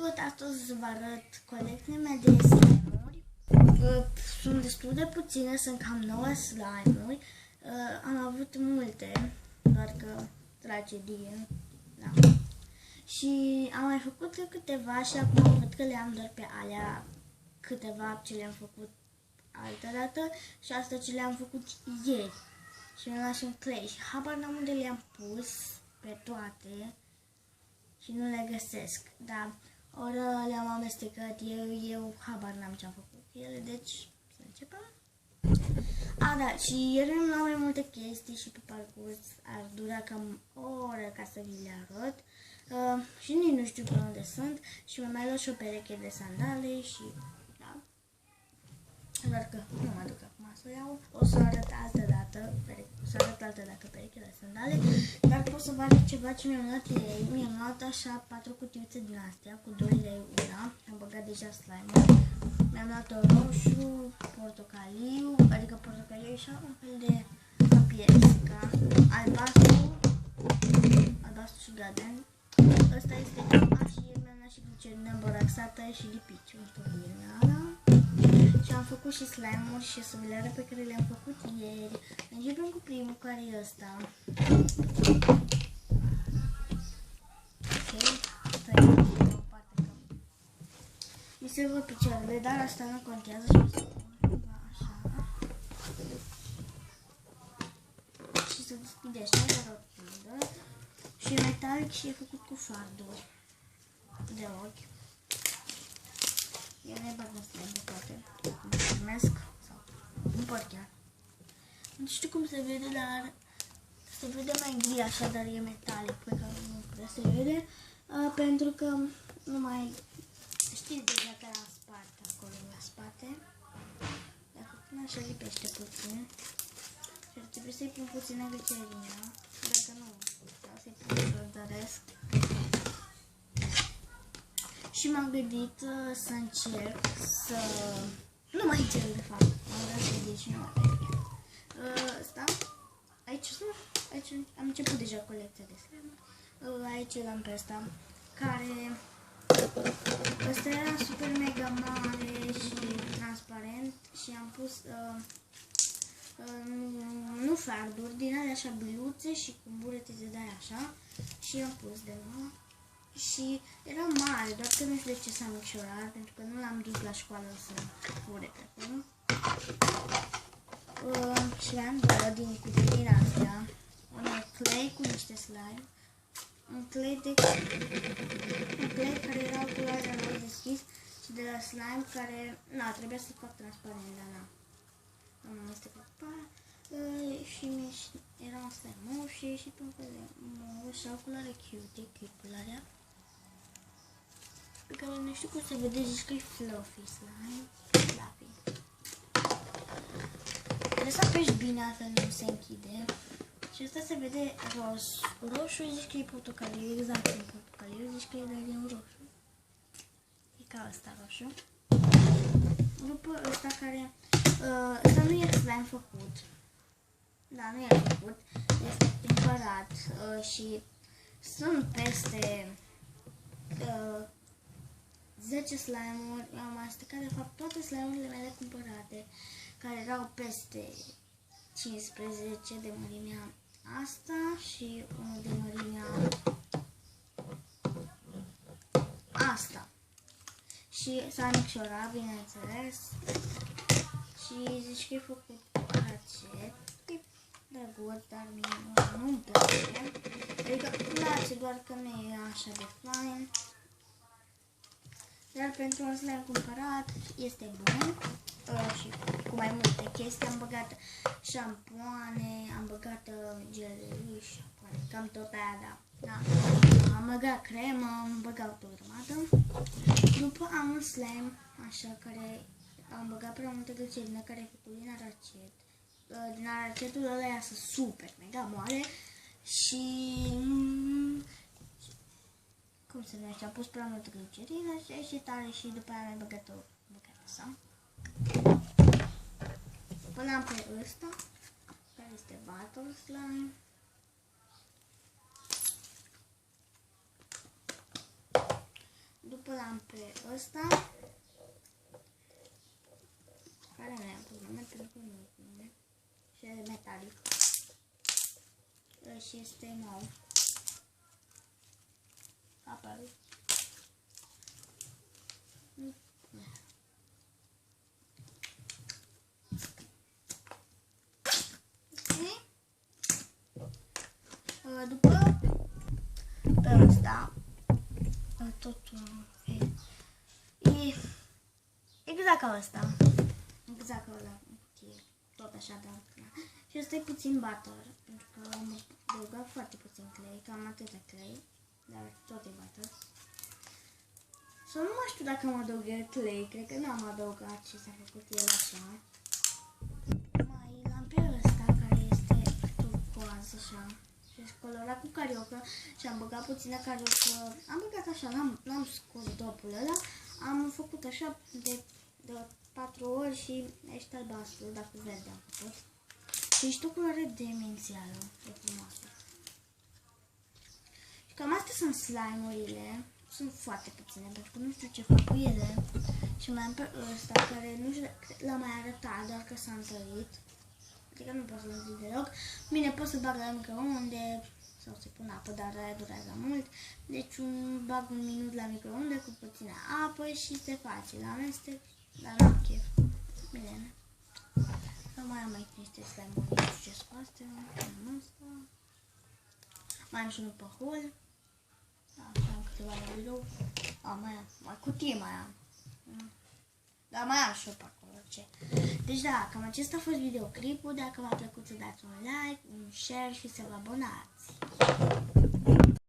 Tot astăzi să vă arăt colecția mea de slime-uri. Sunt destul de puține, sunt cam 9 slime-uri. Am avut multe, doar că tragedie. Da. Și am mai făcut câteva și acum văd că le am doar pe alea câteva ce le-am făcut altă dată și asta ce le-am făcut ieri. Și mi-am luat și un clay și habar n-am unde le-am pus pe toate și nu le găsesc. Da, ori le-am amestecat eu habar n-am ce-am făcut ele, deci să începem. Da, și ieri mi-am luat mai multe chestii și pe parcurs ar dura cam o oră ca să vi le arăt. Și nici nu știu pe unde sunt și mi-am mai luat și o pereche de sandale și da. Doar că nu mă duc acum să o iau. O să arăt altă dată, pereche de sandale, dar pot să vă arăt ceva ce mi-am luat ieri. Mi-am luat așa 4 cutiuțe din astea cu 2 lei una. Am băgat deja slime-ul. Mi-am luat roșu, portocaliu, adică portocaliu e așa un fel de piersica, albastru și galben. Ăsta este capa și mi-am luat și glicerină boraxată și lipici și am făcut și slime-uri și să vi le arăt pe care le-am făcut ieri. Începem cu primul, care e ăsta. Ok, asta e o parte că mi se văd picioarele, dar asta nu contează și o să așa. Și se deschide așa de rotundă și e metalic și e făcut cu farduri de ochi. Eu ne bag în slime de toate, cum se numesc, sau nu pot chiar. Nu știu cum se vede, dar se vede mai gri așa, dar e metalic, pe care nu prea se vede, pentru că nu mai știți deja că l-am spart acolo la spate. Dacă pun așa lipește puțin și ar trebui să-i pun puțină glicerină, dacă nu, vreau să-i pun și ordăresc. Și m-am gândit să încerc să... Nu mai încerc, de fapt. Am gândit și nu mai asta. Aici am început deja colecția de slime. Aici l-am pe ăsta, care... Ăsta era super mega mare și transparent și am pus... nu farduri, din alea așa biluțe și cu burete de aia așa. Și am pus de nou. Și era mare, doar că nu știu de ce s-a micșorat, pentru că nu l-am dus la școală să fure pe acolo. Și le-am dat din cutii din astea, un clay cu niște slime, un clay care era culoarea roz deschis și de la slime care, trebuia să fac transparent, dar am amestecat pe aia. Și era un slime mov și a ieșit un fel de mov și au culoare cute culoarea. Pe care nu știu cum se vede, zici că e fluffy slime. Fluffy. Trebuie să apeși bine, altfel nu se închide. Și asta se vede roșu, zici că e portocaliu, exact cum portocaliu, zici că e de din roșu. E ca ăsta roșu. După ăsta care, ăsta nu e slime făcut. Da, nu e făcut, este cumpărat și sunt peste 10 slime-uri, am amestecat de fapt toate slime-urile mele cumpărate, care erau peste 15 de mărimea asta și unul de mărimea asta. Și s-a micșorat, bineînțeles, și zici că e făcut acet, e drăguț, dar mie nu-mi place, adică îmi place, doar că nu e așa de fain. Dar pentru un slime cumpărat este bun și cu mai multe chestii. Am băgat șampoane, am băgat gel de duș, cam tot aia, da. Am băgat cremă, am băgat o grămadă. După am un slime, așa, care am băgat prea multă glicerină, care e făcut din aracet. Din aracetul ăla iasă super mega moale și... cum se numește, am pus prea multă glicerină și a ieșit tare și după aia am băgat o bucată așa. Până am pe ăsta, care este Battle Slime. După l-am l-am pe ăsta, care nu am probleme, pentru că nu e și e metalic. Și este nou. Apărut. După pe ăsta totul e exact ca ăsta, exact ca ăla, tot așa, dar și ăsta e puțin butter, pentru că am adăugat foarte puțin clay, cam atâta clay, dar tot e butter. Sau nu mai știu dacă am adăugat clay, cred că n-am adăugat și s-a făcut el așa. Mai l-am pe ăsta care este turcoaz așa. Și colorat cu cariocă și am băgat puțină cariocă, am băgat așa, n-am scos dopul ăla, am făcut așa de 4 ori și ești albastru, dacă verde am făcut. Și ești o culoare demențială, de frumoasă. Și cam astea sunt slime-urile, sunt foarte puține, pentru că nu știu ce fac cu ele. Și mai am pe ăsta, care nu știu, l-am mai arătat, doar că s-a întărit. Adică nu pot să-l zic deloc. Bine, pot să bag la microunde sau să pun apă, dar aia durează mult. Deci bag un minut la microunde cu puțină apă și se face la amestec, dar n-am chef. Bine. Mai am aici niște slime-uri, nu știu ce sunt astea. Mai am și un păhul. Așa am câteva la birou. Mai cutie mai am. Dar mai am și eu pe acolo, ce. Deci da, cam acesta a fost videoclipul. Dacă v-a plăcut să dați un like, un share și să vă abonați.